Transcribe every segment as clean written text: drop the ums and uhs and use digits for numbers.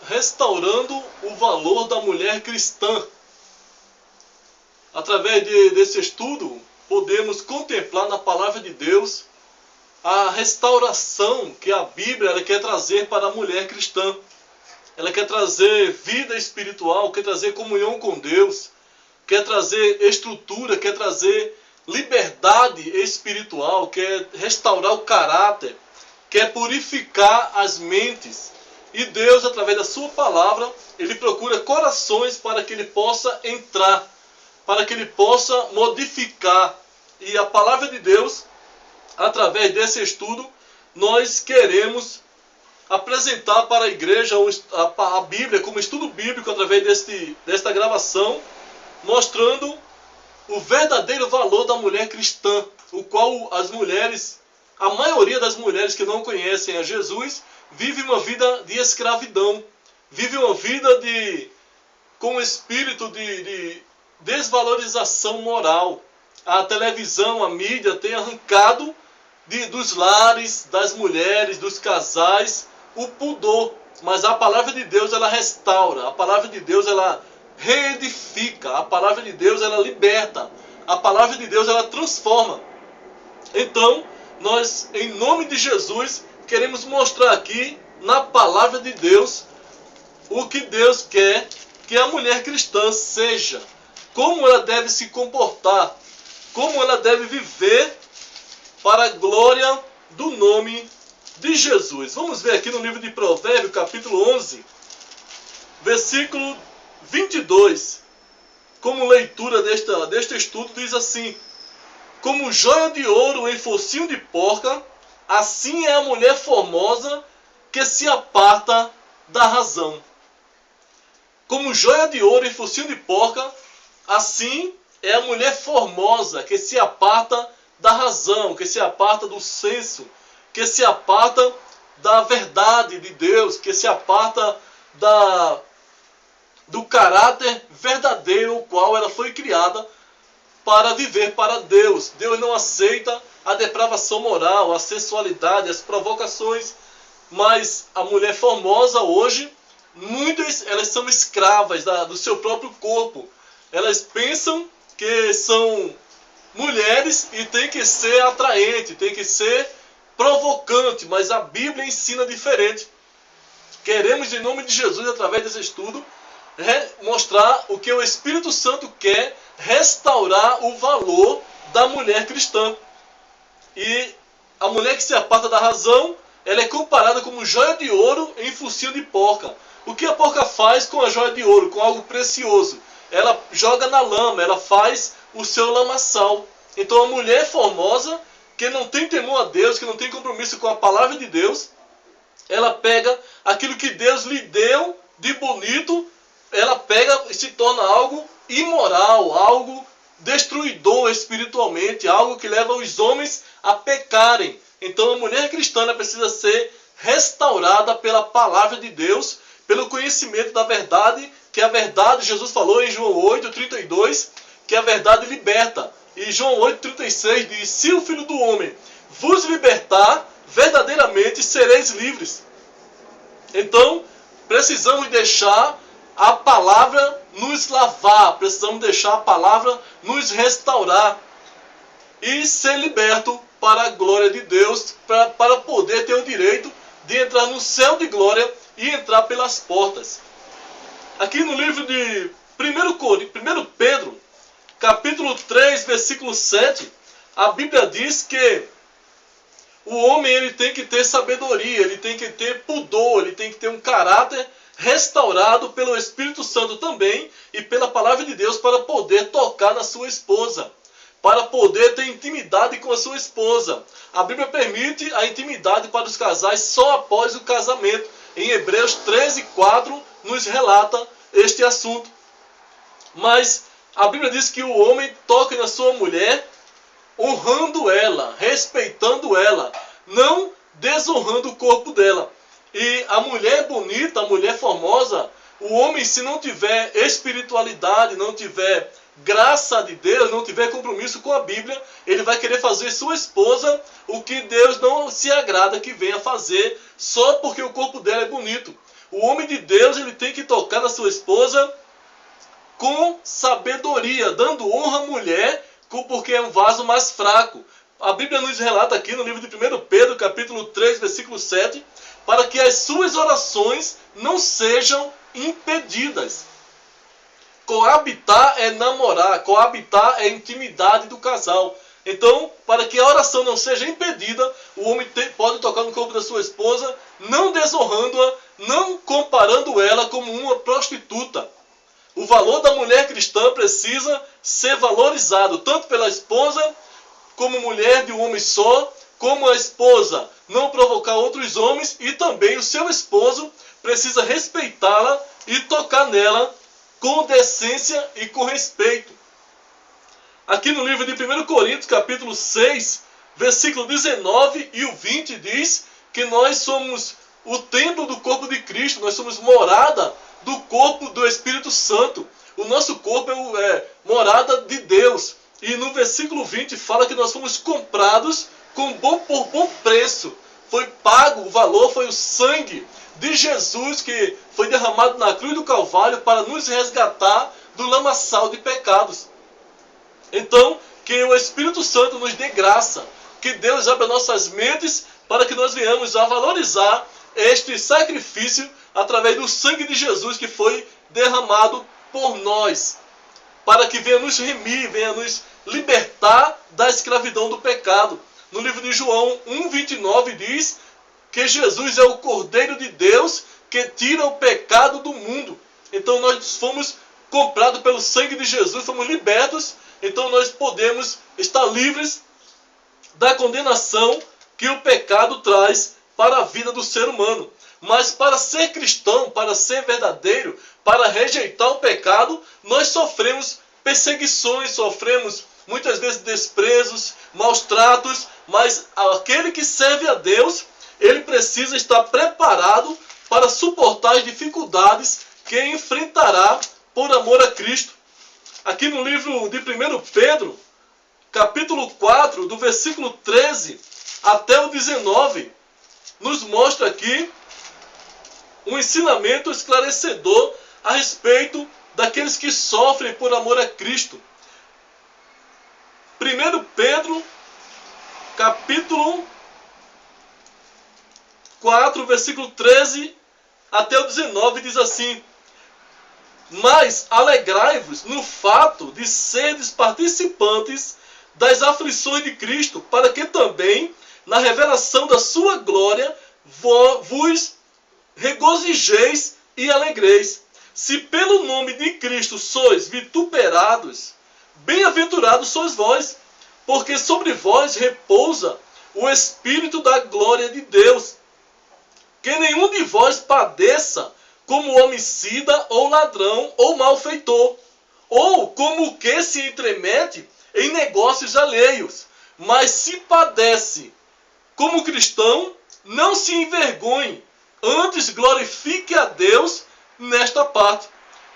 restaurando o valor da mulher cristã. Através desse estudo, podemos contemplar na palavra de Deus a restauração que a Bíblia ela quer trazer para a mulher cristã. Ela quer trazer vida espiritual, quer trazer comunhão com Deus, quer trazer estrutura, quer trazer liberdade espiritual, quer restaurar o caráter, quer purificar as mentes. E Deus, através da sua palavra, Ele procura corações para que Ele possa entrar, para que Ele possa modificar. E a palavra de Deus, através desse estudo, nós queremos apresentar para a igreja a Bíblia como estudo bíblico através desta gravação, mostrando o verdadeiro valor da mulher cristã, o qual as mulheres, a maioria das mulheres que não conhecem a Jesus, vive uma vida de escravidão, vive uma vida com um espírito de desvalorização moral. A televisão, a mídia tem arrancado dos lares, das mulheres, dos casais, o pudor. Mas a palavra de Deus, ela restaura. A palavra de Deus, ela reedifica. A palavra de Deus, ela liberta. A palavra de Deus, ela transforma. Então, nós, em nome de Jesus, queremos mostrar aqui, na palavra de Deus, o que Deus quer que a mulher cristã seja. Como ela deve se comportar. Como ela deve viver para a glória do nome de Jesus. Vamos ver aqui no livro de Provérbios, capítulo 11, versículo 22. Como leitura deste estudo, diz assim: como joia de ouro em focinho de porca, assim é a mulher formosa que se aparta da razão. Como joia de ouro em focinho de porca, assim é a mulher formosa que se aparta da razão, que se aparta do senso, que se aparta da verdade de Deus, que se aparta do caráter verdadeiro, o qual ela foi criada para viver para Deus. Deus não aceita a depravação moral, a sensualidade, as provocações. Mas a mulher formosa hoje, muitas elas são escravas do seu próprio corpo. Elas pensam que são mulheres e tem que ser atraente, tem que ser provocante, mas a Bíblia ensina diferente. Queremos, em nome de Jesus, através desse estudo, mostrar o que o Espírito Santo quer, restaurar o valor da mulher cristã. E a mulher que se aparta da razão, ela é comparada como joia de ouro em focinho de porca. O que a porca faz com a joia de ouro, com algo precioso? Ela joga na lama, ela faz o seu lamaçal. Então a mulher formosa, que não tem temor a Deus, que não tem compromisso com a palavra de Deus, ela pega aquilo que Deus lhe deu de bonito, ela pega e se torna algo imoral, algo destruidor espiritualmente, algo que leva os homens a pecarem. Então a mulher cristã precisa ser restaurada pela palavra de Deus, pelo conhecimento da verdade, que a verdade, Jesus falou em João 8:32, que a verdade liberta. E João 8:36 diz: se o Filho do Homem vos libertar, verdadeiramente sereis livres. Então, precisamos deixar a palavra nos lavar, precisamos deixar a palavra nos restaurar e ser liberto para a glória de Deus, para poder ter o direito de entrar no céu de glória e entrar pelas portas. Aqui no livro de 1 Pedro, capítulo 3, versículo 7, a Bíblia diz que o homem ele tem que ter sabedoria, ele tem que ter pudor, ele tem que ter um caráter restaurado pelo Espírito Santo também e pela palavra de Deus para poder tocar na sua esposa, para poder ter intimidade com a sua esposa. A Bíblia permite a intimidade para os casais só após o casamento. Em Hebreus 13:4 nos relata este assunto. Mas a Bíblia diz que o homem toque na sua mulher honrando ela, respeitando ela, não desonrando o corpo dela. E a mulher bonita, a mulher formosa, o homem, se não tiver espiritualidade, não tiver graça de Deus, não tiver compromisso com a Bíblia, ele vai querer fazer sua esposa o que Deus não se agrada que venha fazer, só porque o corpo dela é bonito. O homem de Deus, ele tem que tocar na sua esposa com sabedoria, dando honra à mulher, porque é um vaso mais fraco. A Bíblia nos relata aqui no livro de 1 Pedro, capítulo 3, versículo 7, para que as suas orações não sejam impedidas. Coabitar é namorar, coabitar é intimidade do casal. Então, para que a oração não seja impedida, o homem pode tocar no corpo da sua esposa, não desonrando-a, não comparando ela como uma prostituta. O valor da mulher cristã precisa ser valorizado, tanto pela esposa, como mulher de um homem só, como a esposa não provocar outros homens, e também o seu esposo precisa respeitá-la e tocar nela com decência e com respeito. Aqui no livro de 1 Coríntios, capítulo 6, versículo 19 e o 20, diz que nós somos o templo do corpo de Cristo, nós somos morada do corpo do Espírito Santo. O nosso corpo é morada de Deus. E no versículo 20 fala que nós fomos comprados por bom preço. Foi pago, o valor foi o sangue de Jesus que foi derramado na cruz do Calvário para nos resgatar do lamaçal de pecados. Então, que o Espírito Santo nos dê graça, que Deus abra nossas mentes para que nós venhamos a valorizar este sacrifício através do sangue de Jesus que foi derramado por nós, para que venha nos remir, venha nos libertar da escravidão do pecado. No livro de João 1,29 diz que Jesus é o Cordeiro de Deus que tira o pecado do mundo. Então nós fomos comprados pelo sangue de Jesus, fomos libertos, então nós podemos estar livres da condenação que o pecado traz para a vida do ser humano. Mas para ser cristão, para ser verdadeiro, para rejeitar o pecado, nós sofremos perseguições, sofremos muitas vezes desprezos, maus tratos, mas aquele que serve a Deus, ele precisa estar preparado para suportar as dificuldades que enfrentará por amor a Cristo. Aqui no livro de 1 Pedro, capítulo 4, do versículo 13 até o 19, nos mostra aqui um ensinamento esclarecedor a respeito daqueles que sofrem por amor a Cristo. 1 Pedro, capítulo 4, versículo 13 até o 19, diz assim: mas alegrai-vos no fato de serdes participantes das aflições de Cristo, para que também, na revelação da sua glória, vos regozijeis e alegreis. Se pelo nome de Cristo sois vituperados, bem-aventurados sois vós, porque sobre vós repousa o Espírito da glória de Deus. Que nenhum de vós padeça como homicida ou ladrão ou malfeitor, ou como o que se entremete em negócios alheios, mas se padece como cristão, não se envergonhe, antes glorifique a Deus nesta parte,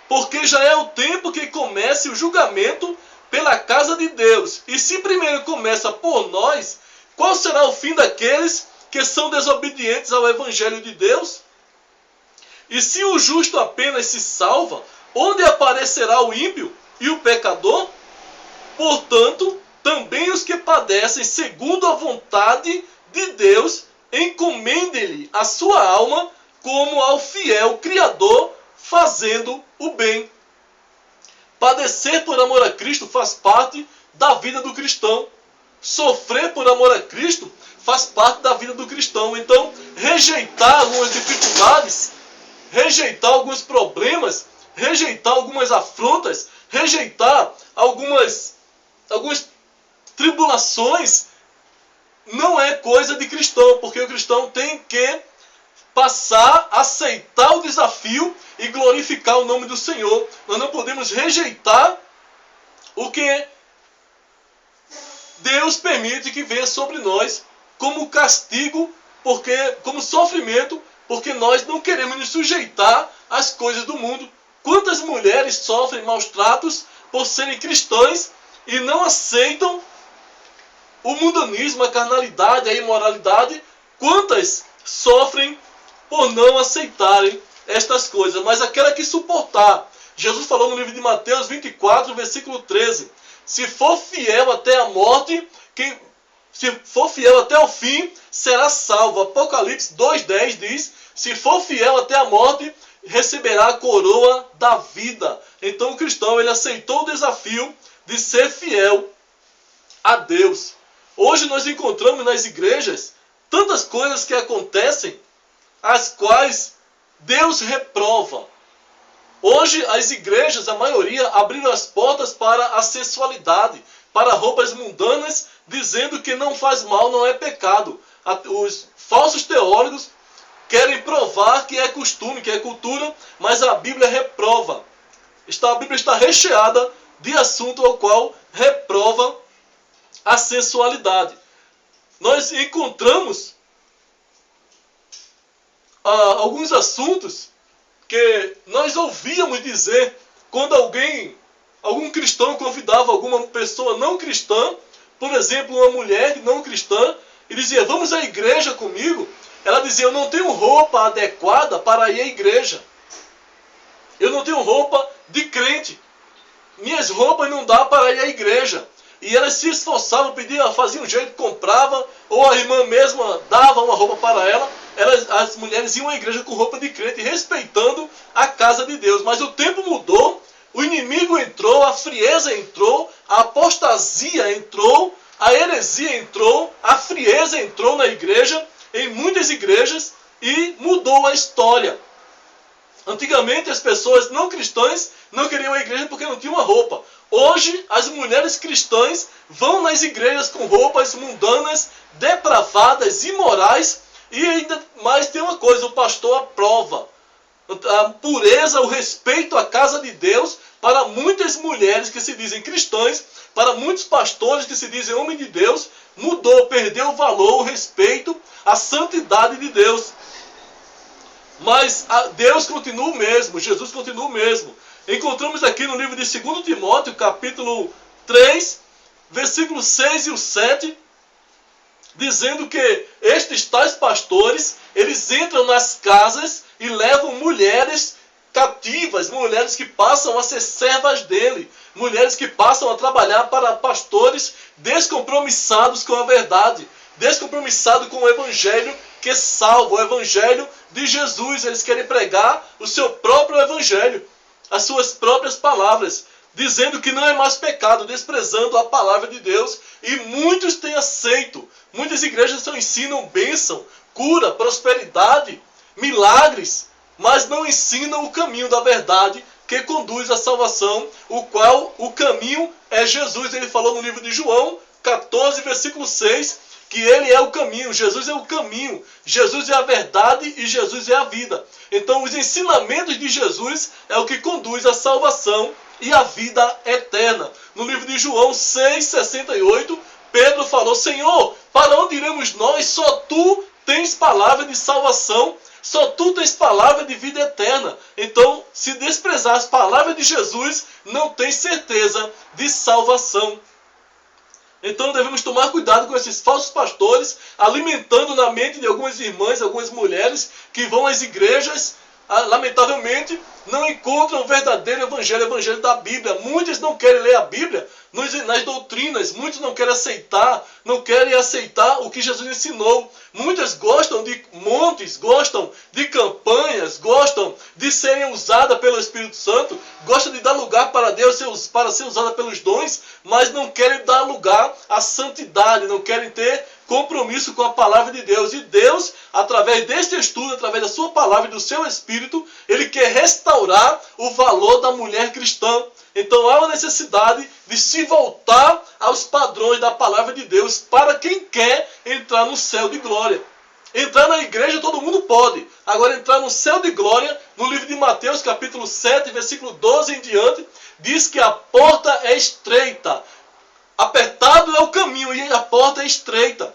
porque já é o tempo que comece o julgamento pela casa de Deus. E se primeiro começa por nós, qual será o fim daqueles que são desobedientes ao Evangelho de Deus? E se o justo apenas se salva, onde aparecerá o ímpio e o pecador? Portanto, também os que padecem segundo a vontade de Deus, encomendem-lhe a sua alma como ao fiel Criador, fazendo o bem. Padecer por amor a Cristo faz parte da vida do cristão. Sofrer por amor a Cristo faz parte da vida do cristão. Então, rejeitar algumas dificuldades, rejeitar alguns problemas, rejeitar algumas afrontas, rejeitar algumas tribulações, não é coisa de cristão, porque o cristão tem que passar, aceitar o desafio e glorificar o nome do Senhor. Nós não podemos rejeitar o que Deus permite que venha sobre nós como castigo, como sofrimento, porque nós não queremos nos sujeitar às coisas do mundo. Quantas mulheres sofrem maus tratos por serem cristãs e não aceitam o mundanismo, a carnalidade, a imoralidade? Quantas sofrem por não aceitarem estas coisas, mas aquela que suportar. Jesus falou no livro de Mateus 24, versículo 13. Se for fiel até a morte, se for fiel até o fim, será salvo. Apocalipse 2,10 diz, se for fiel até a morte, receberá a coroa da vida. Então o cristão, ele aceitou o desafio de ser fiel a Deus. Hoje nós encontramos nas igrejas tantas coisas que acontecem, as quais Deus reprova. Hoje as igrejas, a maioria, abriram as portas para a sensualidade, para roupas mundanas, dizendo que não faz mal, não é pecado. Os falsos teólogos querem provar que é costume, que é cultura, mas a Bíblia reprova. A Bíblia está recheada de assunto ao qual reprova a sensualidade. Nós encontramos alguns assuntos que nós ouvíamos dizer quando algum cristão convidava alguma pessoa não cristã, por exemplo, uma mulher não cristã, e dizia, vamos à igreja comigo. Ela dizia, eu não tenho roupa adequada para ir à igreja. Eu não tenho roupa de crente. Minhas roupas não dá para ir à igreja. E elas se esforçavam, pediam, faziam um jeito, comprava, ou a irmã mesma dava uma roupa para ela. As mulheres iam à igreja com roupa de crente, respeitando a casa de Deus. Mas o tempo mudou, o inimigo entrou, a frieza entrou, a apostasia entrou, a heresia entrou, a frieza entrou na igreja, em muitas igrejas, e mudou a história. Antigamente as pessoas não cristãs não queriam a igreja porque não tinham uma roupa. Hoje as mulheres cristãs vão nas igrejas com roupas mundanas, depravadas, imorais, e ainda mais tem uma coisa, o pastor aprova a pureza, o respeito à casa de Deus para muitas mulheres que se dizem cristãs, para muitos pastores que se dizem homem de Deus, mudou, perdeu o valor, o respeito, a santidade de Deus. Mas Deus continua o mesmo, Jesus continua o mesmo. Encontramos aqui no livro de 2 Timóteo, capítulo 3, versículos 6 e o 7, dizendo que estes tais pastores, eles entram nas casas e levam mulheres cativas, mulheres que passam a ser servas dele, mulheres que passam a trabalhar para pastores descompromissados com a verdade, descompromissados com o evangelho que salva, o evangelho de Jesus. Eles querem pregar o seu próprio evangelho, as suas próprias palavras, dizendo que não é mais pecado, desprezando a palavra de Deus. E muitos têm aceito. Muitas igrejas só ensinam bênção, cura, prosperidade, milagres, mas não ensinam o caminho da verdade que conduz à salvação, o qual o caminho é Jesus. Ele falou no livro de João 14, versículo 6, que ele é o caminho, Jesus é o caminho, Jesus é a verdade e Jesus é a vida. Então os ensinamentos de Jesus é o que conduz à salvação e à vida eterna. No livro de João 6,68, Pedro falou, Senhor, para onde iremos nós? Só tu tens palavra de salvação, só tu tens palavra de vida eterna. Então, se desprezar as palavras de Jesus, não tens certeza de salvação. Então devemos tomar cuidado com esses falsos pastores, alimentando na mente de algumas irmãs, algumas mulheres que vão às igrejas, lamentavelmente, não encontram o verdadeiro evangelho, o evangelho da Bíblia. Muitos não querem ler a Bíblia nas doutrinas, muitos não querem aceitar o que Jesus ensinou. Muitas gostam de montes, gostam de campanhas, gostam de serem usadas pelo Espírito Santo, gostam de dar lugar para Deus, para ser usada pelos dons, mas não querem dar lugar à santidade, não querem ter compromisso com a palavra de Deus. E Deus, através deste estudo, através da sua palavra e do seu Espírito, Ele quer restaurar o valor da mulher cristã. Então há uma necessidade de se voltar aos padrões da palavra de Deus para quem quer entrar no céu de glória. Entrar na igreja todo mundo pode. Agora entrar no céu de glória, no livro de Mateus capítulo 7, versículo 12 em diante, diz que a porta é estreita. Apertado é o caminho e a porta é estreita.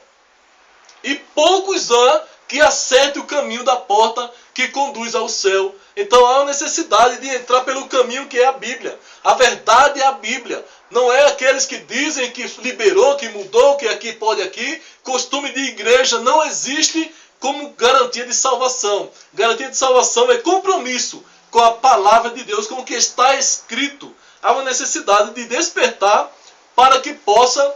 E poucos há que acertem o caminho da porta que conduz ao céu. Então há uma necessidade de entrar pelo caminho que é a Bíblia. A verdade é a Bíblia. Não é aqueles que dizem que liberou, que mudou, que aqui pode aqui. Costume de igreja não existe como garantia de salvação. Garantia de salvação é compromisso com a palavra de Deus, com o que está escrito. Há uma necessidade de despertar para que possa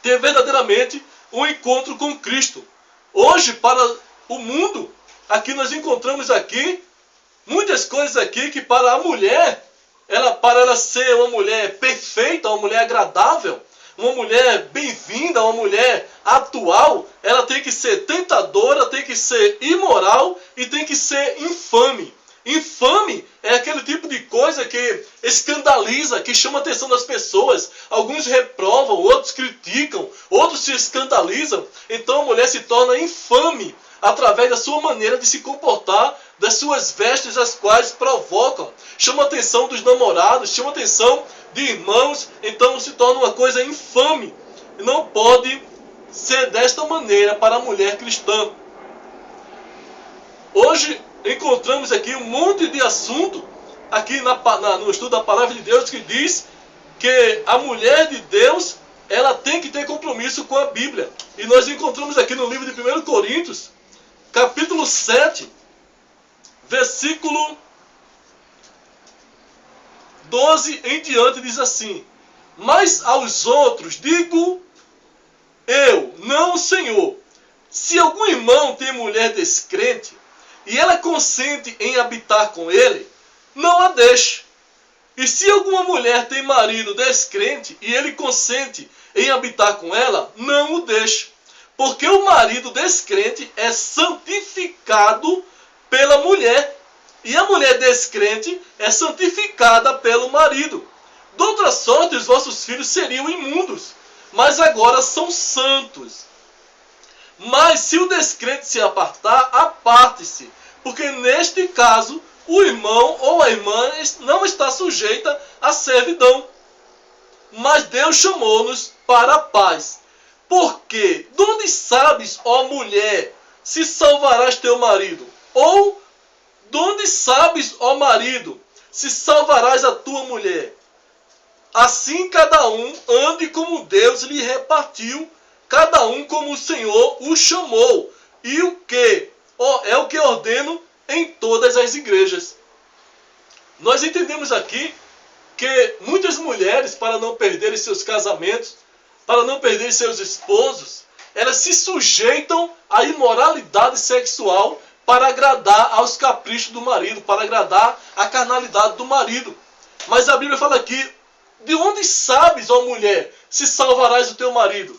ter verdadeiramente um encontro com Cristo. Hoje, para o mundo, aqui nós encontramos aqui muitas coisas aqui que para a mulher, para ela ser uma mulher perfeita, uma mulher agradável, uma mulher bem-vinda, uma mulher atual, ela tem que ser tentadora, tem que ser imoral e tem que ser infame. Infame é aquele tipo de coisa que escandaliza, que chama a atenção das pessoas. Alguns reprovam, outros criticam, outros se escandalizam. Então a mulher se torna infame através da sua maneira de se comportar, das suas vestes, as quais provocam. Chama a atenção dos namorados, chama a atenção de irmãos. Então se torna uma coisa infame. Não pode ser desta maneira para a mulher cristã. Hoje encontramos aqui um monte de assunto aqui no estudo da palavra de Deus que diz que a mulher de Deus, ela tem que ter compromisso com a Bíblia. E nós encontramos aqui no livro de 1 Coríntios, capítulo 7, versículo 12 em diante, diz assim: mas aos outros digo eu, não o Senhor, se algum irmão tem mulher descrente, e ela consente em habitar com ele, não a deixe. E se alguma mulher tem marido descrente, e ele consente em habitar com ela, não o deixe. Porque o marido descrente é santificado pela mulher, e a mulher descrente é santificada pelo marido. De outra sorte, os vossos filhos seriam imundos, mas agora são santos. Mas se o descrente se apartar, aparte-se, porque neste caso o irmão ou a irmã não está sujeita à servidão. Mas Deus chamou-nos para a paz. Porque, de onde sabes, ó mulher, se salvarás teu marido? Ou, de onde sabes, ó marido, se salvarás a tua mulher? Assim cada um ande como Deus lhe repartiu, cada um como o Senhor o chamou. E o que? É o que ordeno em todas as igrejas. Nós entendemos aqui que muitas mulheres, para não perderem seus casamentos, para não perderem seus esposos, elas se sujeitam à imoralidade sexual para agradar aos caprichos do marido, para agradar à carnalidade do marido. Mas a Bíblia fala aqui: de onde sabes, ó mulher, se salvarás o teu marido?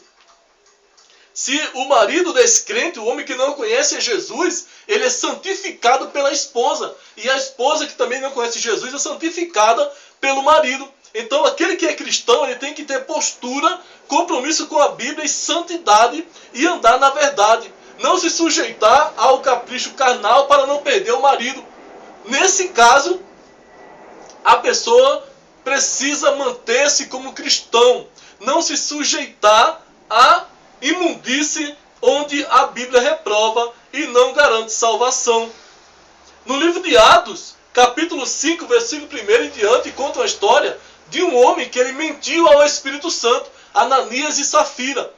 Se o marido descrente, o homem que não conhece Jesus, ele é santificado pela esposa. E a esposa que também não conhece Jesus é santificada pelo marido. Então aquele que é cristão, ele tem que ter postura, compromisso com a Bíblia e santidade e andar na verdade. Não se sujeitar ao capricho carnal para não perder o marido. Nesse caso, a pessoa precisa manter-se como cristão. Não se sujeitar a imundície onde a Bíblia reprova e não garante salvação. No livro de Atos, capítulo 5, versículo 1 em diante, conta uma história de um homem que ele mentiu ao Espírito Santo, Ananias e Safira.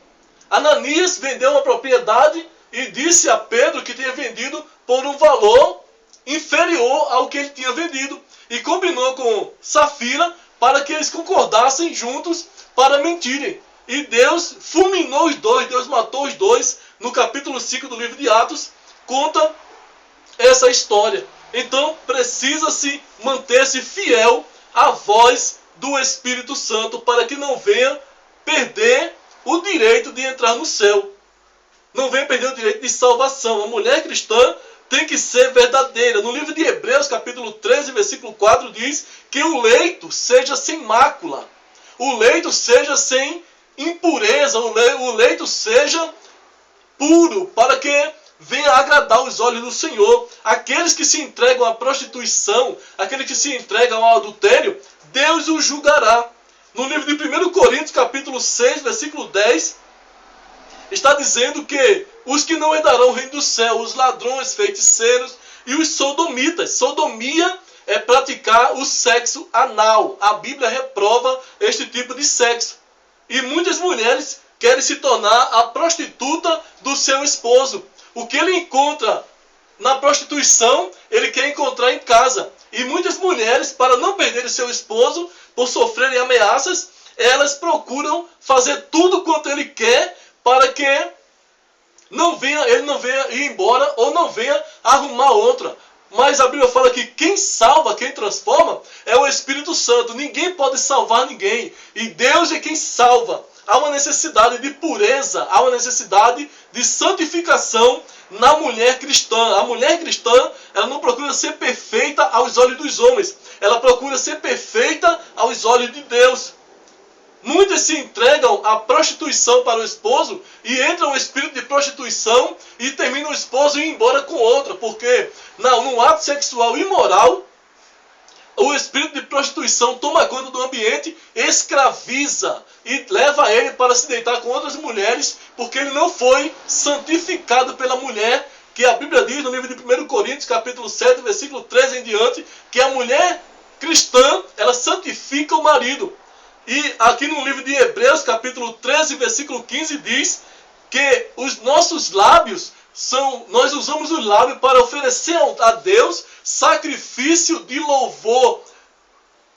Ananias vendeu uma propriedade e disse a Pedro que tinha vendido por um valor inferior ao que ele tinha vendido. E combinou com Safira para que eles concordassem juntos para mentirem. E Deus fulminou os dois, Deus matou os dois. No capítulo 5 do livro de Atos, conta essa história. Então precisa-se manter-se fiel à voz do Espírito Santo para que não venha perder o direito de entrar no céu. Não venha perder o direito de salvação. A mulher cristã tem que ser verdadeira. No livro de Hebreus, capítulo 13, versículo 4, diz que o leito seja sem mácula. O leito seja sem impureza. O leito seja puro, para que venha agradar os olhos do Senhor. Aqueles que se entregam à prostituição, aqueles que se entregam ao adultério, Deus os julgará. No livro de 1 Coríntios, capítulo 6, versículo 10, está dizendo que os que não herdarão o reino do céu, os ladrões, feiticeiros e os sodomitas. Sodomia é praticar o sexo anal. A Bíblia reprova este tipo de sexo. E muitas mulheres querem se tornar a prostituta do seu esposo. O que ele encontra na prostituição, ele quer encontrar em casa. E muitas mulheres, para não perderem seu esposo, por sofrerem ameaças, elas procuram fazer tudo quanto ele quer para que ele não venha ir embora ou não venha arrumar outra. Mas a Bíblia fala que quem salva, quem transforma, é o Espírito Santo. Ninguém pode salvar ninguém. E Deus é quem salva. Há uma necessidade de pureza, há uma necessidade de santificação na mulher cristã. A mulher cristã, ela não procura ser perfeita aos olhos dos homens. Ela procura ser perfeita aos olhos de Deus. Muitas se entregam à prostituição para o esposo e entram no espírito de prostituição e terminam o esposo e ir embora com outra. Porque num ato sexual imoral, o espírito de prostituição toma conta do ambiente, escraviza e leva ele para se deitar com outras mulheres, porque ele não foi santificado pela mulher, que a Bíblia diz no livro de 1 Coríntios, capítulo 7, versículo 13 em diante, que a mulher cristã, ela santifica o marido. E aqui no livro de Hebreus, capítulo 13, versículo 15, diz que os nossos lábios nós usamos os lábios para oferecer a Deus sacrifício de louvor.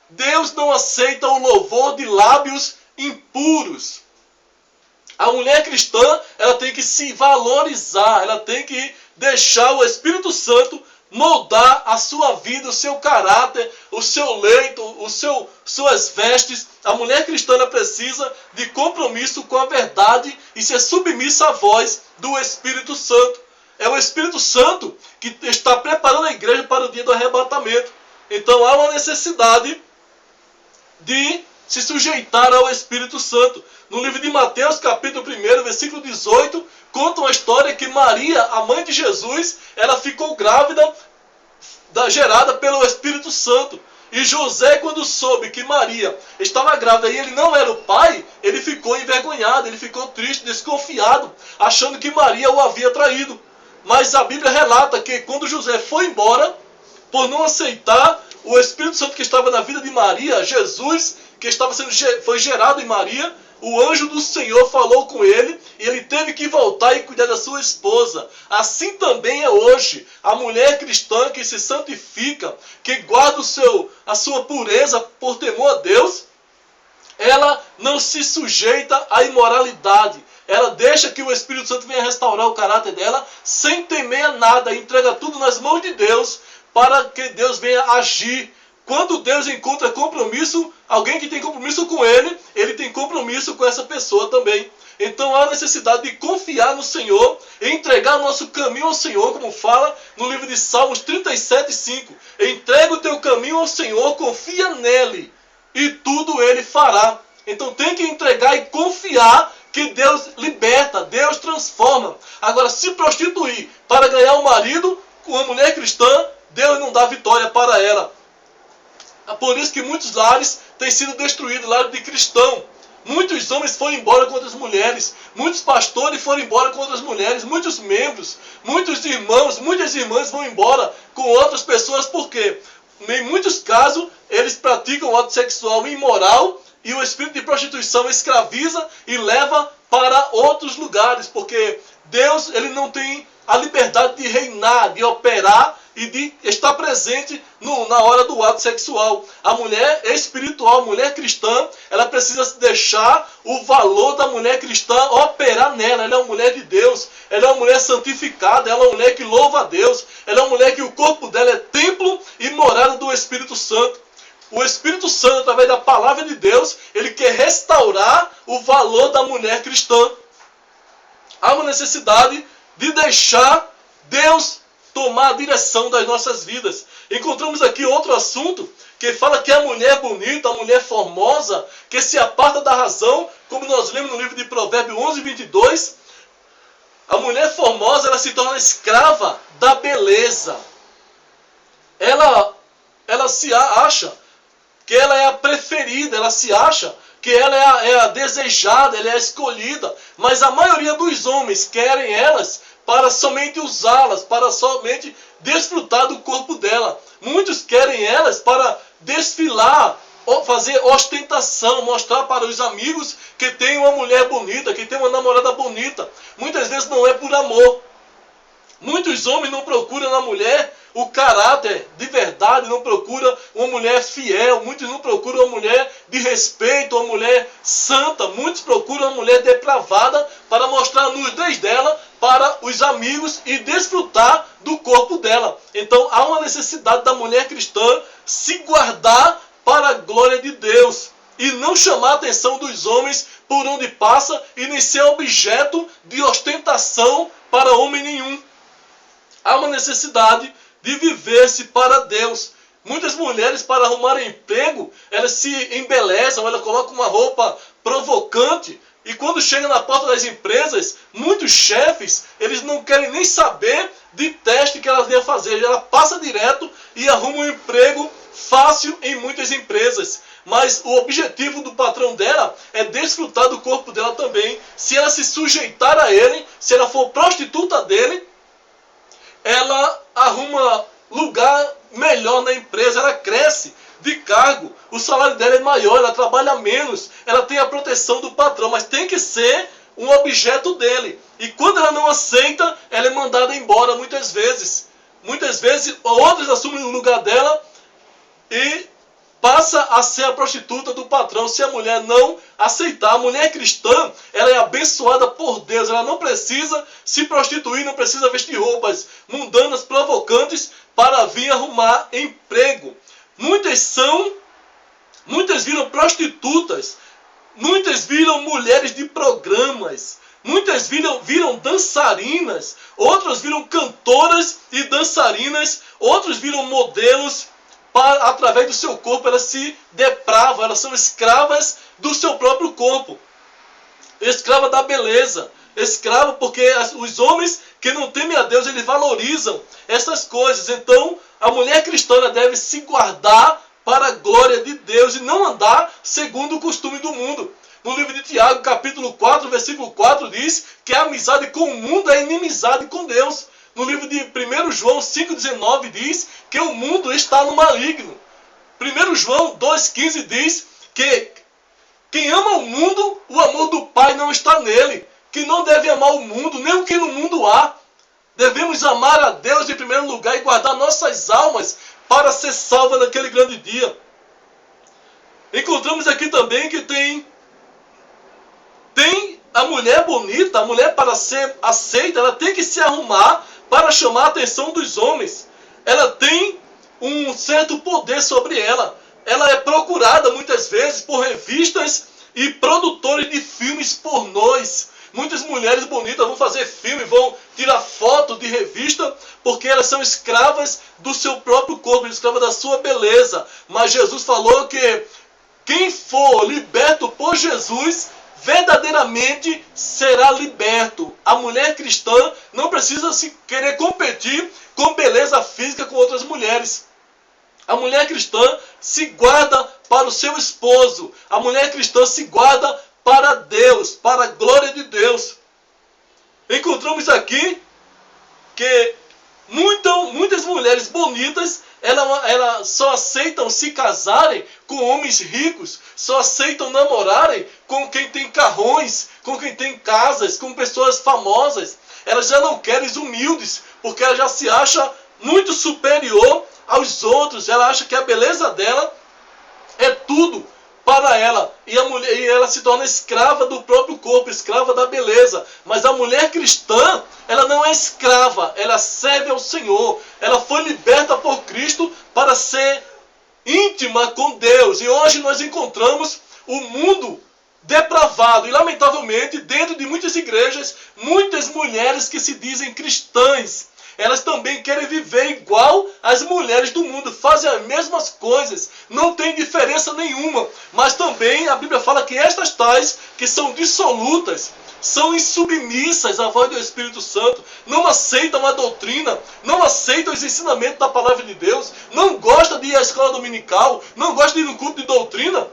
Deus não aceita o louvor de lábios impuros. A mulher cristã, ela tem que se valorizar, ela tem que deixar o Espírito Santo moldar a sua vida, o seu caráter, o seu leito, suas vestes. A mulher cristã, ela precisa de compromisso com a verdade e ser submissa à voz do Espírito Santo. É o Espírito Santo que está preparando a igreja para o dia do arrebatamento. Então há uma necessidade de se sujeitar ao Espírito Santo. No livro de Mateus, capítulo 1, versículo 18, conta uma história que Maria, a mãe de Jesus, ela ficou grávida, gerada pelo Espírito Santo. E José, quando soube que Maria estava grávida e ele não era o pai, ele ficou envergonhado, ele ficou triste, desconfiado, achando que Maria o havia traído. Mas a Bíblia relata que quando José foi embora, por não aceitar o Espírito Santo que estava na vida de Maria, Jesus, que foi gerado em Maria, o anjo do Senhor falou com ele e ele teve que voltar e cuidar da sua esposa. Assim também é hoje. A mulher cristã que se santifica, que guarda a sua pureza por temor a Deus, ela não se sujeita à imoralidade. Ela deixa que o Espírito Santo venha restaurar o caráter dela sem temer a nada. Entrega tudo nas mãos de Deus para que Deus venha agir. Quando Deus encontra compromisso, alguém que tem compromisso com Ele, Ele tem compromisso com essa pessoa também. Então há necessidade de confiar no Senhor e entregar nosso caminho ao Senhor, como fala no livro de Salmos 37:5. Entrega o teu caminho ao Senhor, confia nele e tudo Ele fará. Então tem que entregar e confiar que Deus liberta, Deus transforma. Agora, se prostituir para ganhar um marido com uma mulher cristã, Deus não dá vitória para ela. É por isso que muitos lares têm sido destruídos, lares de cristão. Muitos homens foram embora com outras mulheres. Muitos pastores foram embora com outras mulheres. Muitos membros, muitos irmãos, muitas irmãs vão embora com outras pessoas. Por quê? Em muitos casos, eles praticam o ato sexual imoral e o espírito de prostituição escraviza e leva para outros lugares. Porque Deus, ele não tem a liberdade de reinar, de operar e de estar presente na hora do ato sexual. A mulher espiritual, a mulher cristã, ela precisa deixar o valor da mulher cristã operar nela. Ela é uma mulher de Deus, ela é uma mulher santificada, ela é uma mulher que louva a Deus, ela é uma mulher que o corpo dela é templo e morada do Espírito Santo. O Espírito Santo, através da palavra de Deus, ele quer restaurar o valor da mulher cristã. Há uma necessidade de deixar Deus tomar a direção das nossas vidas. Encontramos aqui outro assunto que fala que a mulher bonita, a mulher formosa, que se aparta da razão, como nós lemos no livro de Provérbios 11:22, a mulher formosa, ela se torna escrava da beleza. Ela se acha que ela é a preferida, ela se acha que ela é a desejada, ela é a escolhida, mas a maioria dos homens querem elas para somente usá-las, para somente desfrutar do corpo dela. Muitos querem elas para desfilar, fazer ostentação, mostrar para os amigos que tem uma mulher bonita, que tem uma namorada bonita. Muitas vezes não é por amor. Muitos homens não procuram na mulher o caráter de verdade, não procuram uma mulher fiel, muitos não procuram uma mulher de respeito, uma mulher santa, muitos procuram uma mulher depravada para mostrar a nudez dela para os amigos e desfrutar do corpo dela. Então há uma necessidade da mulher cristã se guardar para a glória de Deus e não chamar a atenção dos homens por onde passa e nem ser objeto de ostentação para homem nenhum. Há uma necessidade de viver-se para Deus. Muitas mulheres, para arrumar emprego, elas se embelezam, elas colocam uma roupa provocante. E quando chegam na porta das empresas, muitos chefes, eles não querem nem saber de teste que elas devem fazer. Ela passa direto e arruma um emprego fácil em muitas empresas. Mas o objetivo do patrão dela é desfrutar do corpo dela também. Se ela se sujeitar a ele, se ela for prostituta dele, ela arruma lugar melhor na empresa, ela cresce de cargo, o salário dela é maior, ela trabalha menos, ela tem a proteção do patrão, mas tem que ser um objeto dele. E quando ela não aceita, ela é mandada embora muitas vezes. Muitas vezes, outras assumem o lugar dela e passa a ser a prostituta do patrão se a mulher não aceitar. A mulher cristã, ela é abençoada por Deus. Ela não precisa se prostituir, não precisa vestir roupas mundanas, provocantes para vir arrumar emprego. Muitas viram prostitutas, muitas viram mulheres de programas, muitas viram dançarinas, outras viram cantoras e dançarinas, outros viram modelos. Através do seu corpo elas se depravam, elas são escravas do seu próprio corpo, escrava da beleza, escrava porque os homens que não temem a Deus, eles valorizam essas coisas. Então a mulher cristã deve se guardar para a glória de Deus e não andar segundo o costume do mundo. No livro de Tiago, capítulo 4, versículo 4, diz que a amizade com o mundo é inimizade com Deus. No livro de 1 João 5,19 diz que o mundo está no maligno. 1 João 2,15 diz que quem ama o mundo, o amor do Pai não está nele. Que não deve amar o mundo, nem o que no mundo há. Devemos amar a Deus em primeiro lugar e guardar nossas almas para ser salva naquele grande dia. Encontramos aqui também que tem a mulher bonita, a mulher para ser aceita, ela tem que se arrumar para chamar a atenção dos homens. Ela tem um certo poder sobre ela. Ela é procurada muitas vezes por revistas e produtores de filmes pornôs. Muitas mulheres bonitas vão fazer filme, vão tirar foto de revista, porque elas são escravas do seu próprio corpo, escravas da sua beleza. Mas Jesus falou que quem for liberto por Jesus verdadeiramente será liberto. A mulher cristã não precisa se querer competir com beleza física com outras mulheres. A mulher cristã se guarda para o seu esposo. A mulher cristã se guarda para Deus, para a glória de Deus. Encontramos aqui que muitas mulheres bonitas, elas só aceitam se casarem com homens ricos, só aceitam namorarem com quem tem carrões, com quem tem casas, com pessoas famosas. Elas já não querem os humildes, porque ela já se acha muito superior aos outros. Ela acha que a beleza dela é tudo para ela. E ela se torna escrava do próprio corpo, escrava da beleza. Mas a mulher cristã, ela não é escrava, ela serve ao Senhor. Ela foi liberta por Cristo para ser íntima com Deus. E hoje nós encontramos o mundo depravado. E lamentavelmente, dentro de muitas igrejas, muitas mulheres que se dizem cristãs, elas também querem viver igual às mulheres do mundo, fazem as mesmas coisas, não tem diferença nenhuma. Mas também a Bíblia fala que estas tais, que são dissolutas, são insubmissas à voz do Espírito Santo, não aceitam a doutrina, não aceitam os ensinamentos da palavra de Deus, não gostam de ir à escola dominical, não gostam de ir no culto de doutrina.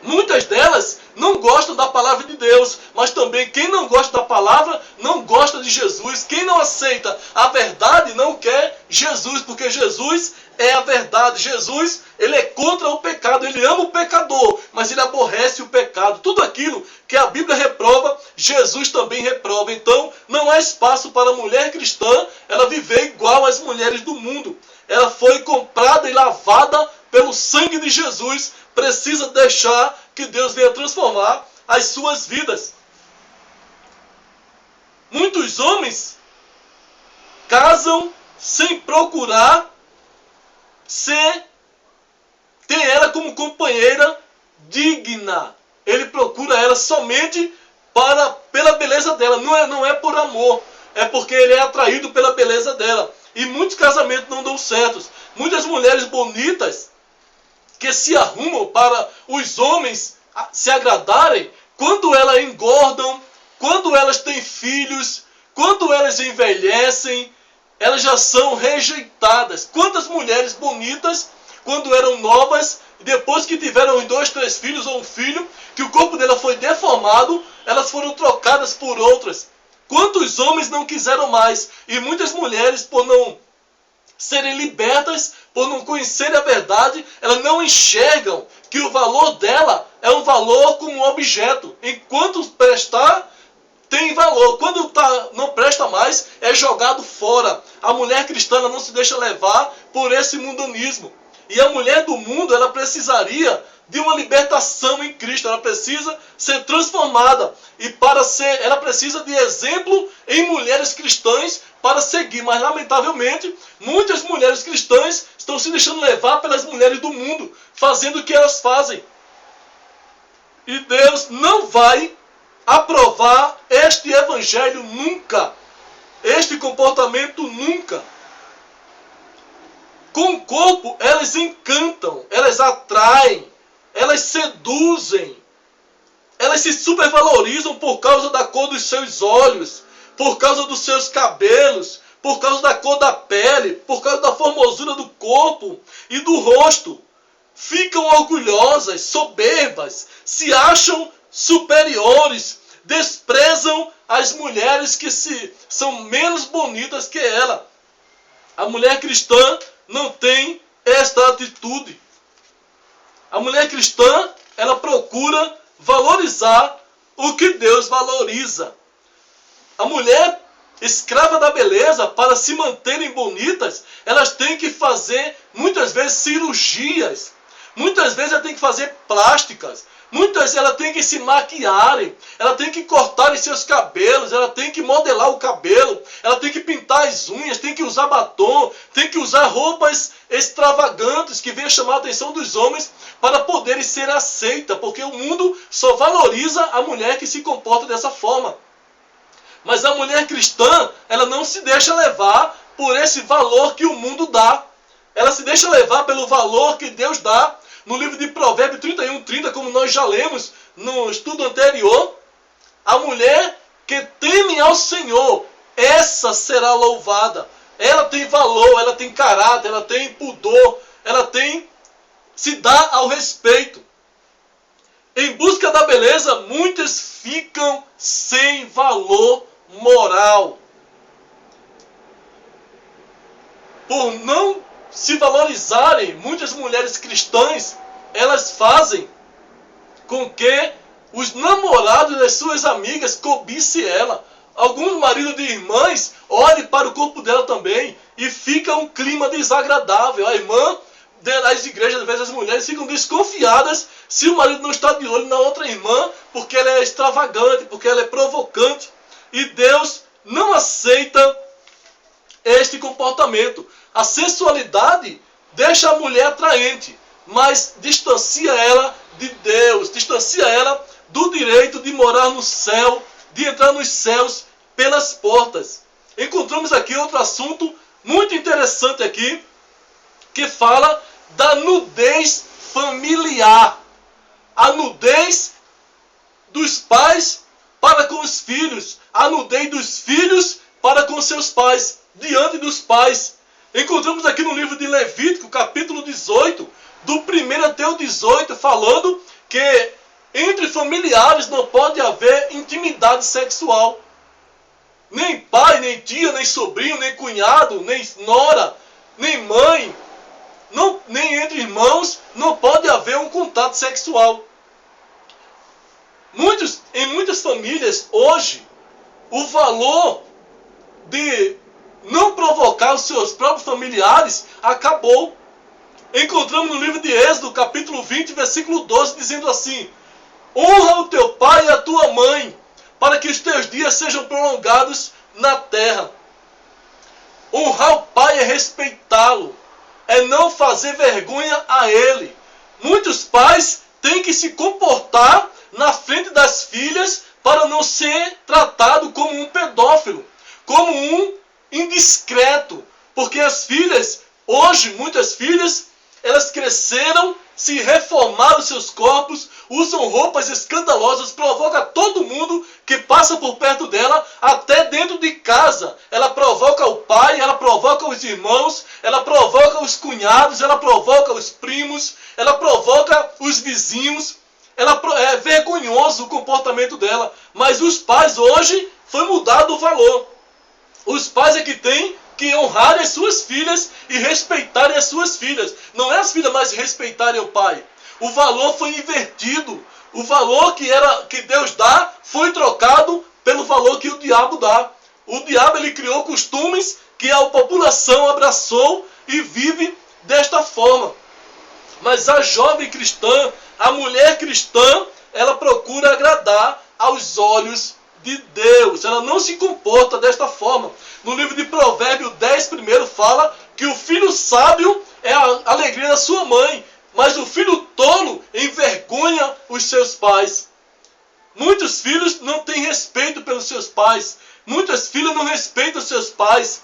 Muitas delas não gostam da palavra de Deus, mas também quem não gosta da palavra não gosta de Jesus. Quem não aceita a verdade não quer Jesus, porque Jesus é a verdade. Jesus, ele é contra o pecado, ele ama o pecador, mas ele aborrece o pecado. Tudo aquilo que a Bíblia reprova, Jesus também reprova. Então, não há espaço para a mulher cristã ela viver igual às mulheres do mundo. Ela foi comprada e lavada pelo sangue de Jesus, precisa deixar que Deus venha transformar as suas vidas. Muitos homens casam sem procurar ter ela como companheira digna. Ele procura ela somente pela beleza dela. Não é por amor, é porque ele é atraído pela beleza dela. E muitos casamentos não dão certo. Muitas mulheres bonitas que se arrumam para os homens se agradarem, quando elas engordam, quando elas têm filhos, quando elas envelhecem, elas já são rejeitadas. Quantas mulheres bonitas, quando eram novas, depois que tiveram 2, 3 filhos ou um filho, que o corpo dela foi deformado, elas foram trocadas por outras. Quantos homens não quiseram mais? E muitas mulheres, por não serem libertas, por não conhecerem a verdade, elas não enxergam que o valor dela é um valor como um objeto. Enquanto prestar, tem valor. Quando não presta mais, é jogado fora. A mulher cristã ela não se deixa levar por esse mundanismo. E a mulher do mundo, ela precisaria de uma libertação em Cristo. Ela precisa ser transformada. E ela precisa de exemplo em mulheres cristãs para seguir. Mas, lamentavelmente, muitas mulheres cristãs estão se deixando levar pelas mulheres do mundo, fazendo o que elas fazem. E Deus não vai aprovar este evangelho nunca. Este comportamento nunca. Com o corpo, elas encantam, elas atraem, elas seduzem, elas se supervalorizam por causa da cor dos seus olhos, por causa dos seus cabelos, por causa da cor da pele, por causa da formosura do corpo e do rosto. Ficam orgulhosas, soberbas, se acham superiores, desprezam as mulheres que são menos bonitas que ela. A mulher cristã não tem esta atitude. A mulher cristã, ela procura valorizar o que Deus valoriza. A mulher escrava da beleza, para se manterem bonitas, elas têm que fazer, muitas vezes, cirurgias. Muitas vezes ela tem que fazer plásticas. Muitas vezes ela tem que se maquiarem. Ela tem que cortar seus cabelos. Ela tem que modelar o cabelo. Ela tem que pintar as unhas. Tem que usar batom. Tem que usar roupas extravagantes que venham chamar a atenção dos homens para poderem ser aceitas. Porque o mundo só valoriza a mulher que se comporta dessa forma. Mas a mulher cristã, ela não se deixa levar por esse valor que o mundo dá. Ela se deixa levar pelo valor que Deus dá. No livro de Provérbios 31:30, como nós já lemos no estudo anterior, a mulher que teme ao Senhor, essa será louvada. Ela tem valor, ela tem caráter, ela tem pudor, ela se dá ao respeito. Em busca da beleza, muitas ficam sem valor moral. Por não se valorizarem, muitas mulheres cristãs, elas fazem com que os namorados das suas amigas cobicem ela. Alguns maridos de irmãs olhem para o corpo dela também e fica um clima desagradável. A irmã das igrejas, às vezes as mulheres ficam desconfiadas se o marido não está de olho na outra irmã, porque ela é extravagante, porque ela é provocante. E Deus não aceita este comportamento. A sensualidade deixa a mulher atraente, mas distancia ela de Deus, distancia ela do direito de morar no céu, de entrar nos céus pelas portas. Encontramos aqui outro assunto muito interessante aqui, que fala da nudez familiar. A nudez dos pais para com os filhos, a nudez dos filhos para com seus pais, diante dos pais. Encontramos aqui no livro de Levítico, capítulo 18, do 1 até o 18, falando que Entre familiares não pode haver intimidade sexual. Nem pai, nem tia, nem sobrinho, nem cunhado, nem nora, nem mãe, nem entre irmãos não pode haver um contato sexual. Em muitas famílias hoje, o valor de não provocar os seus próprios familiares acabou. Encontramos no livro de Êxodo, capítulo 20, versículo 12, dizendo assim: honra o teu pai e a tua mãe, para que os teus dias sejam prolongados na terra. Honrar o pai é respeitá-lo, é não fazer vergonha a ele. Muitos pais têm que se comportar na frente das filhas para não ser tratado como um pedófilo, como um indiscreto, porque as filhas, hoje muitas filhas, elas cresceram, se reformaram seus corpos, usam roupas escandalosas, provoca todo mundo que passa por perto dela, até dentro de casa. Ela provoca o pai, ela provoca os irmãos, ela provoca os cunhados, ela provoca os primos, ela provoca os vizinhos. É vergonhoso o comportamento dela. Mas os pais hoje foi mudado o valor. Os pais é que têm que honrarem as suas filhas e respeitarem as suas filhas. Não é as filhas mais respeitarem o pai. O valor foi invertido. O valor que Deus dá foi trocado pelo valor que o diabo dá. O diabo ele criou costumes que a população abraçou e vive desta forma. Mas a jovem cristã, a mulher cristã, ela procura agradar aos olhos de Deus. Ela não se comporta desta forma. No livro de Provérbios 10, primeiro fala que o filho sábio é a alegria da sua mãe, mas o filho tolo envergonha os seus pais. Muitos filhos não têm respeito pelos seus pais. Muitas filhas não respeitam os seus pais.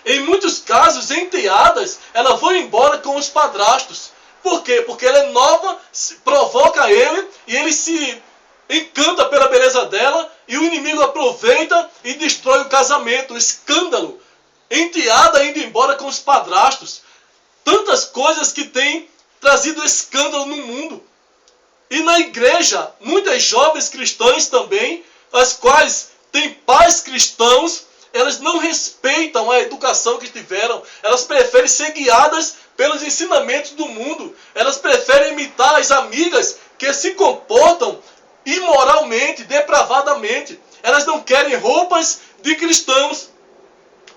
Em muitos casos, enteadas, elas vão embora com os padrastos. Por quê? Porque ela é nova, provoca ele e ele se encanta pela beleza dela e o inimigo aproveita e destrói o casamento, o escândalo. Enteada indo embora com os padrastos. Tantas coisas que têm trazido escândalo no mundo. E na igreja, muitas jovens cristãs também, as quais têm pais cristãos, elas não respeitam a educação que tiveram. Elas preferem ser guiadas pelos ensinamentos do mundo. Elas preferem imitar as amigas que se comportam imoralmente, depravadamente. Elas não querem roupas de cristãos.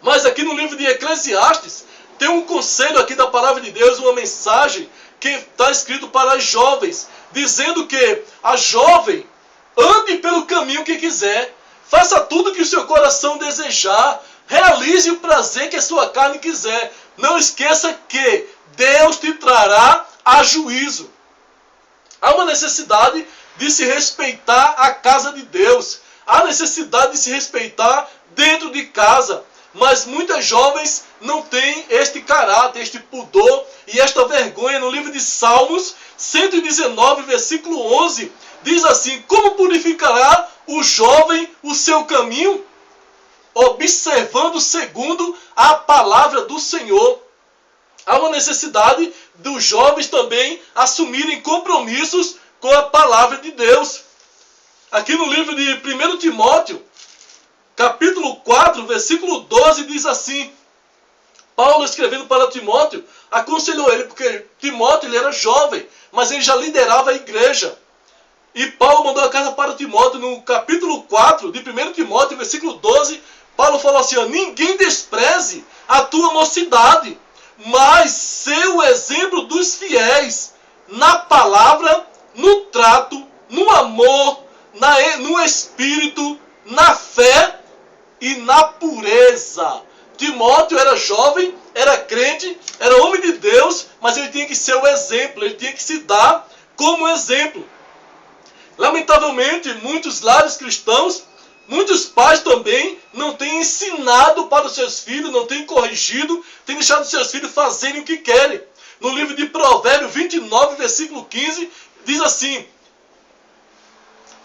Mas aqui no livro de Eclesiastes, tem um conselho aqui da palavra de Deus, uma mensagem que está escrito para as jovens, dizendo que a jovem ande pelo caminho que quiser, faça tudo que o seu coração desejar, realize o prazer que a sua carne quiser. Não esqueça que Deus te trará a juízo. Há uma necessidade de se respeitar a casa de Deus. Há necessidade de se respeitar dentro de casa. Mas muitas jovens não têm este caráter, este pudor e esta vergonha. No livro de Salmos 119, versículo 11, diz assim: como purificará o jovem o seu caminho? Observando segundo a palavra do Senhor. Há uma necessidade dos jovens também assumirem compromissos com a palavra de Deus. Aqui no livro de 1 Timóteo, capítulo 4, versículo 12, diz assim: Paulo, escrevendo para Timóteo, aconselhou ele, porque Timóteo ele era jovem, mas ele já liderava a igreja. E Paulo mandou a carta para Timóteo, no capítulo 4 de 1 Timóteo, versículo 12, Paulo falou assim: ó, ninguém despreze a tua mocidade, mas ser o exemplo dos fiéis, na palavra, no trato, no amor, no espírito, na fé e na pureza. Timóteo era jovem, era crente, era homem de Deus, mas ele tinha que ser o exemplo, ele tinha que se dar como exemplo. Lamentavelmente, muitos lares cristãos, muitos pais também não têm ensinado para os seus filhos, não têm corrigido, têm deixado os seus filhos fazerem o que querem. No livro de Provérbios 29, versículo 15, diz assim,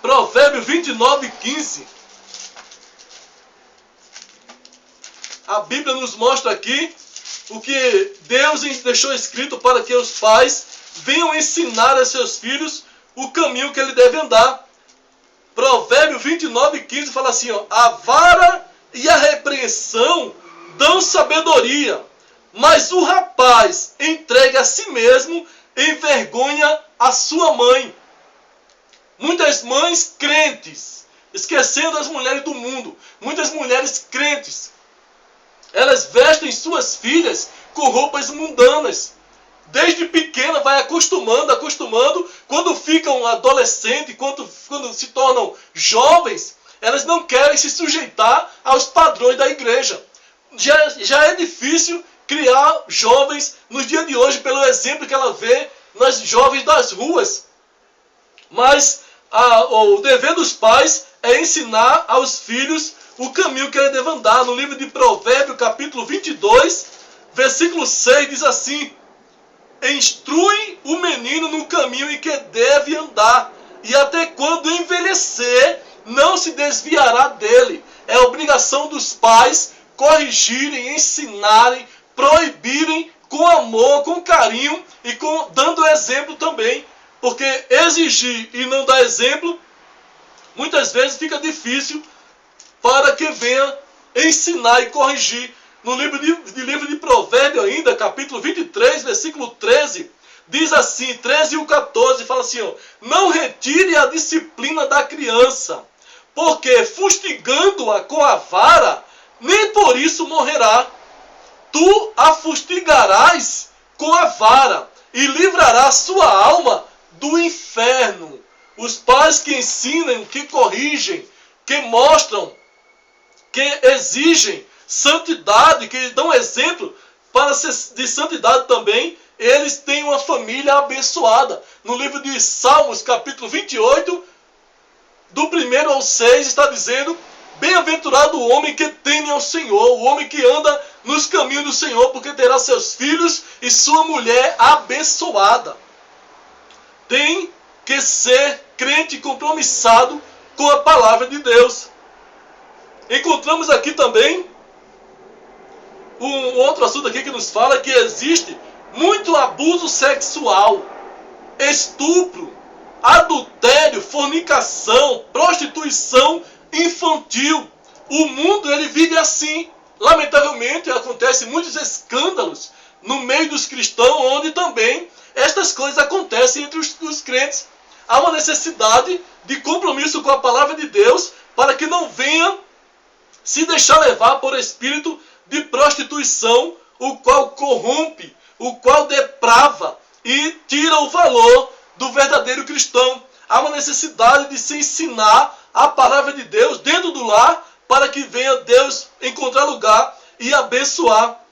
Provérbios 29, 15. A Bíblia nos mostra aqui o que Deus deixou escrito para que os pais venham ensinar a seus filhos o caminho que ele deve andar. Provérbio 29:15 fala assim, ó, a vara e a repreensão dão sabedoria, mas o rapaz entregue a si mesmo envergonha a sua mãe. Muitas mães crentes, esquecendo as mulheres do mundo, muitas mulheres crentes, elas vestem suas filhas com roupas mundanas. Desde pequena vai acostumando, quando ficam adolescentes, quando se tornam jovens, elas não querem se sujeitar aos padrões da igreja. Já é difícil criar jovens nos dias de hoje, pelo exemplo que ela vê nas jovens das ruas. Mas o dever dos pais é ensinar aos filhos o caminho que ele deve andar. No livro de Provérbios, capítulo 22, versículo 6, diz assim, instrui o menino no caminho em que deve andar, e até quando envelhecer, não se desviará dele. É obrigação dos pais corrigirem, ensinarem, proibirem com amor, com carinho e dando exemplo também. Porque exigir e não dar exemplo, muitas vezes fica difícil para que venha ensinar e corrigir. No livro de Provérbios ainda, capítulo 23, versículo 13, diz assim, 13 e 14, fala assim, ó, não retire a disciplina da criança, porque fustigando-a com a vara, nem por isso morrerá. Tu a fustigarás com a vara e livrarás sua alma do inferno. Os pais que ensinam, que corrigem, que mostram, que exigem santidade, que dão exemplo para ser de santidade também, eles têm uma família abençoada. No livro de Salmos, capítulo 28, do 1 ao 6, está dizendo, bem-aventurado o homem que teme ao Senhor, o homem que anda nos caminhos do Senhor, porque terá seus filhos e sua mulher abençoada. Tem que ser crente compromissado com a palavra de Deus. Encontramos aqui também um outro assunto aqui que nos fala que existe muito abuso sexual, estupro, adultério, fornicação, prostituição infantil. O mundo ele vive assim. Lamentavelmente acontecem muitos escândalos no meio dos cristãos, onde também estas coisas acontecem entre os crentes. Há uma necessidade de compromisso com a palavra de Deus para que não venha se deixar levar por espírito de prostituição, o qual corrompe, o qual deprava e tira o valor do verdadeiro cristão. Há uma necessidade de se ensinar a palavra de Deus dentro do lar para que venha Deus encontrar lugar e abençoar.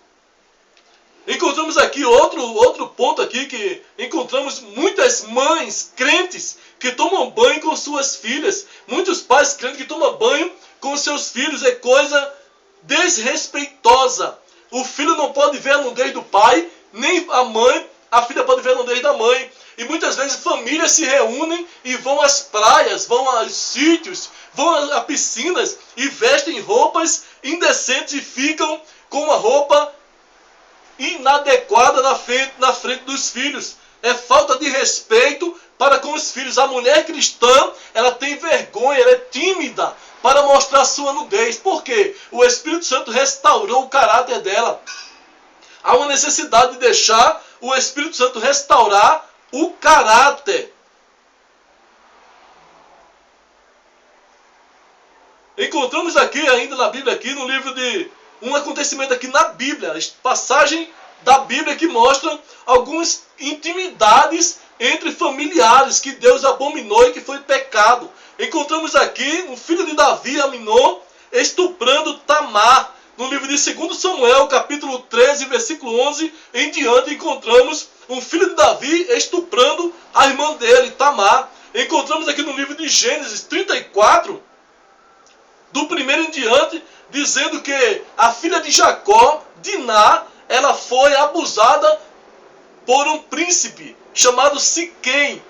Encontramos aqui outro ponto aqui, que encontramos muitas mães crentes que tomam banho com suas filhas. Muitos pais crentes que tomam banho com seus filhos. É coisa desrespeitosa. O filho não pode ver a nudez do pai, nem a filha pode ver a nudez da mãe. E muitas vezes famílias se reúnem e vão às praias, vão aos sítios, vão a piscinas e vestem roupas indecentes e ficam com uma roupa inadequada na frente dos filhos. É falta de respeito para com os filhos. A mulher cristã, ela tem vergonha, ela é tímida para mostrar sua nudez. Por quê? O Espírito Santo restaurou o caráter dela. Há uma necessidade de deixar o Espírito Santo restaurar o caráter. Encontramos aqui ainda na Bíblia, aqui no livro de um acontecimento aqui na Bíblia, passagem da Bíblia que mostra algumas intimidades entre familiares que Deus abominou e que foi pecado. Encontramos aqui um filho de Davi, Aminon, estuprando Tamar. No livro de 2 Samuel, capítulo 13, versículo 11 em diante, encontramos um filho de Davi estuprando a irmã dele, Tamar. Encontramos aqui no livro de Gênesis 34, do 1 em diante, dizendo que a filha de Jacó, Diná, ela foi abusada por um príncipe chamado Siquém.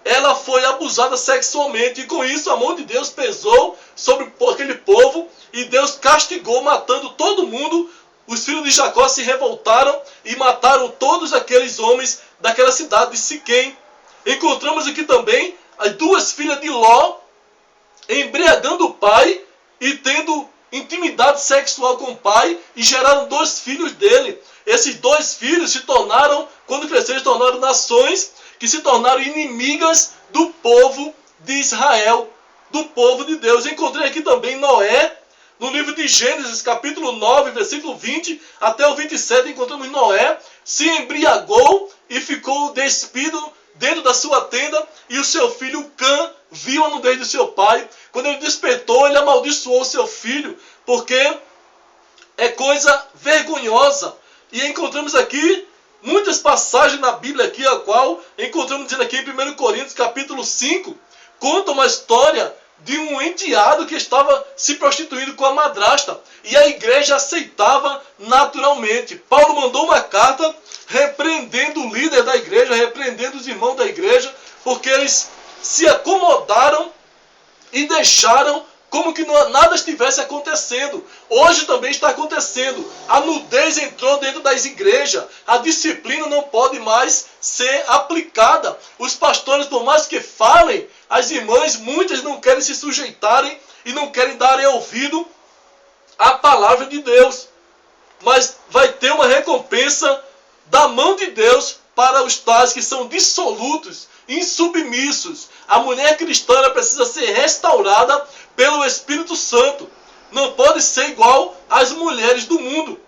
Ela foi abusada sexualmente, e com isso a mão de Deus pesou sobre aquele povo, e Deus castigou, matando todo mundo. Os filhos de Jacó se revoltaram e mataram todos aqueles homens daquela cidade de Siquém. Encontramos aqui também as duas filhas de Ló, embriagando o pai e tendo intimidade sexual com o pai, e geraram 2 filhos dele. Esses 2 filhos se tornaram, quando cresceram, se tornaram nações que se tornaram inimigas do povo de Israel, do povo de Deus. Encontrei aqui também Noé, no livro de Gênesis, capítulo 9, versículo 20 até o 27, encontramos Noé, se embriagou e ficou despido dentro da sua tenda, e o seu filho Cã viu a nudez do seu pai. Quando ele despertou, ele amaldiçoou seu filho, porque é coisa vergonhosa. E encontramos aqui muitas passagens na Bíblia aqui, a qual encontramos dizendo aqui em 1 Coríntios, capítulo 5, conta uma história de um enteado que estava se prostituindo com a madrasta, e a igreja aceitava naturalmente. Paulo mandou uma carta repreendendo o líder da igreja, repreendendo os irmãos da igreja, porque eles se acomodaram e deixaram como que nada estivesse acontecendo. Hoje também está acontecendo. A nudez entrou dentro das igrejas. A disciplina não pode mais ser aplicada. Os pastores, por mais que falem, as irmãs, muitas não querem se sujeitarem e não querem darem ouvido à palavra de Deus. Mas vai ter uma recompensa da mão de Deus para os tais que são dissolutos, insubmissos. A mulher cristã, ela precisa ser restaurada pelo Espírito Santo. Não pode ser igual às mulheres do mundo.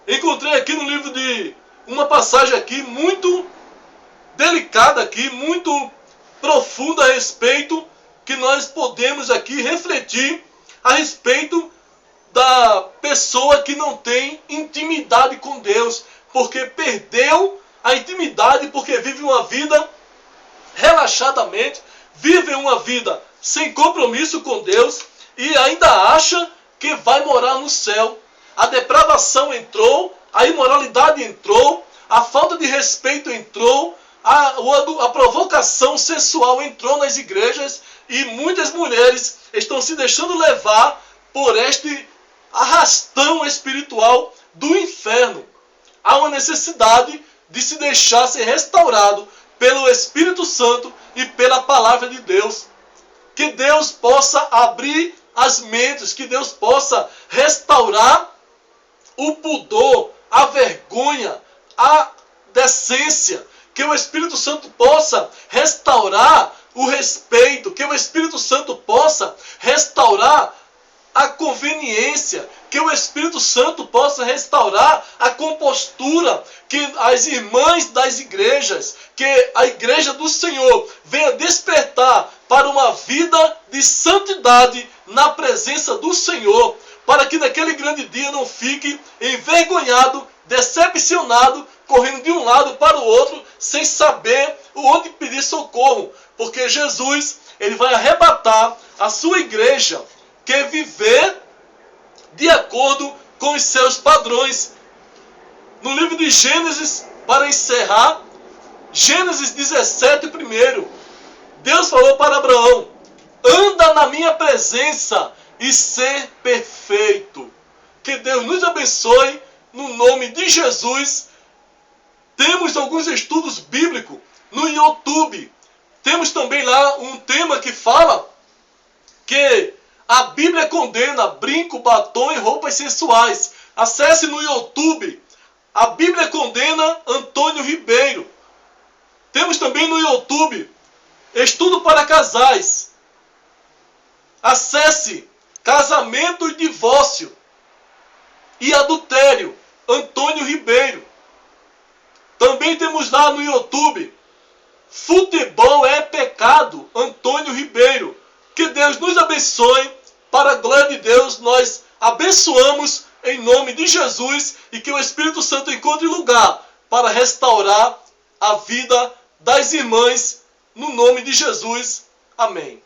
Encontrei aqui no livro de uma passagem aqui muito delicada aqui, muito profunda a respeito, que nós podemos aqui refletir a respeito da pessoa que não tem intimidade com Deus, porque perdeu a intimidade, porque vive uma vida relaxadamente, vive uma vida sem compromisso com Deus e ainda acha que vai morar no céu. A depravação entrou, a imoralidade entrou, a falta de respeito entrou, a provocação sensual entrou nas igrejas, e muitas mulheres estão se deixando levar por este arrastão espiritual do inferno. Há uma necessidade de se deixar ser restaurado pelo Espírito Santo e pela palavra de Deus. Que Deus possa abrir as mentes, que Deus possa restaurar o pudor, a vergonha, a decência, que o Espírito Santo possa restaurar o respeito, que o Espírito Santo possa restaurar a conveniência, que o Espírito Santo possa restaurar a compostura, que as irmãs das igrejas, que a igreja do Senhor venha despertar para uma vida de santidade na presença do Senhor, para que naquele grande dia não fique envergonhado, decepcionado, correndo de um lado para o outro, sem saber onde pedir socorro, porque Jesus, ele vai arrebatar a sua igreja, que viver de acordo com os seus padrões. No livro de Gênesis, para encerrar, Gênesis 17, primeiro, Deus falou para Abraão: anda na minha presença e ser perfeito. Que Deus nos abençoe, no nome de Jesus. Temos alguns estudos bíblicos no YouTube. Temos também lá um tema que fala que a Bíblia condena brinco, batom e roupas sensuais. Acesse no YouTube. A Bíblia condena Antônio Ribeiro. Temos também no YouTube estudo para casais. Acesse casamento e divórcio e adultério, Antônio Ribeiro. Também temos lá no YouTube futebol é pecado, Antônio Ribeiro. Que Deus nos abençoe. Para a glória de Deus, nós abençoamos em nome de Jesus, e que o Espírito Santo encontre lugar para restaurar a vida das irmãs, no nome de Jesus. Amém.